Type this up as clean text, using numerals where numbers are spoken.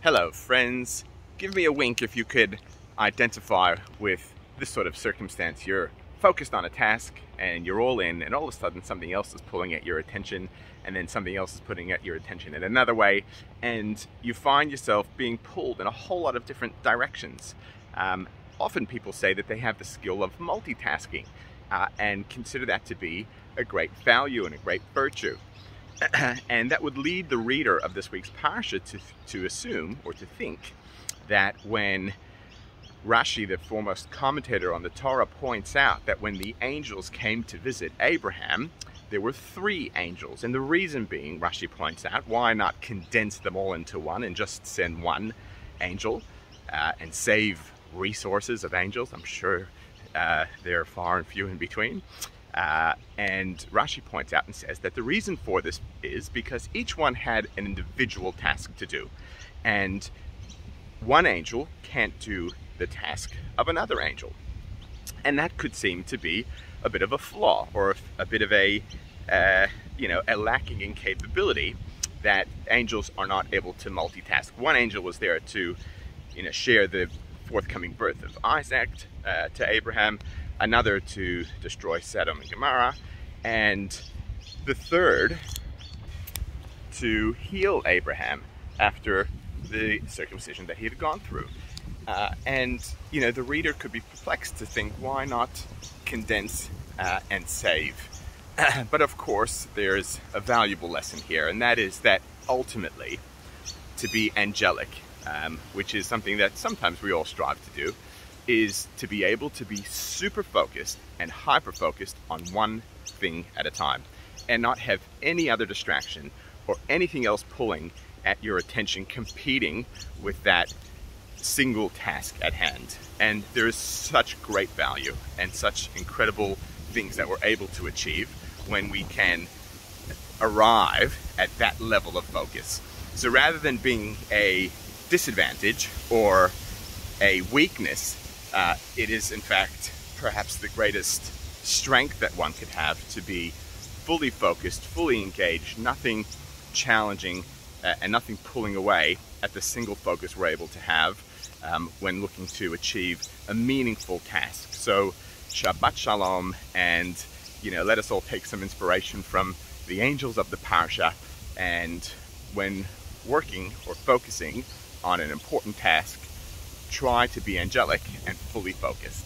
Hello friends, give me a wink if you could identify with this sort of circumstance. You're focused on a task and you're all in, and all of a sudden something else is pulling at your attention, and then something else is putting at your attention in another way, and you find yourself being pulled in a whole lot of different directions. Often people say that they have the skill of multitasking and consider that to be a great value and a great virtue. And that would lead the reader of this week's Parsha to assume or to think that when Rashi, the foremost commentator on the Torah, points out that when the angels came to visit Abraham, there were 3 angels. And the reason being, Rashi points out, why not condense them all into one and just send one angel and save resources of angels? I'm sure they're far and few in between. And Rashi points out and says that the reason for this is because each one had an individual task to do, and one angel can't do the task of another angel, and that could seem to be a bit of a flaw, or a bit of a lacking in capability, that angels are not able to multitask. One angel was there to share the forthcoming birth of Isaac to Abraham, another to destroy Sodom and Gomorrah, and the third to heal Abraham after the circumcision that he had gone through. And the reader could be perplexed to think, why not condense and save? But of course, there's a valuable lesson here, and that is that ultimately, to be angelic, which is something that sometimes we all strive to do, is to be able to be super focused and hyper focused on one thing at a time, and not have any other distraction or anything else pulling at your attention, competing with that single task at hand. And there is such great value and such incredible things that we're able to achieve when we can arrive at that level of focus. So rather than being a disadvantage or a weakness, it is in fact perhaps the greatest strength that one could have, to be fully focused, fully engaged, nothing challenging and nothing pulling away at the single focus we're able to have when looking to achieve a meaningful task. So Shabbat Shalom, and let us all take some inspiration from the angels of the Parsha, and when working or focusing on an important task, try to be angelic and fully focused.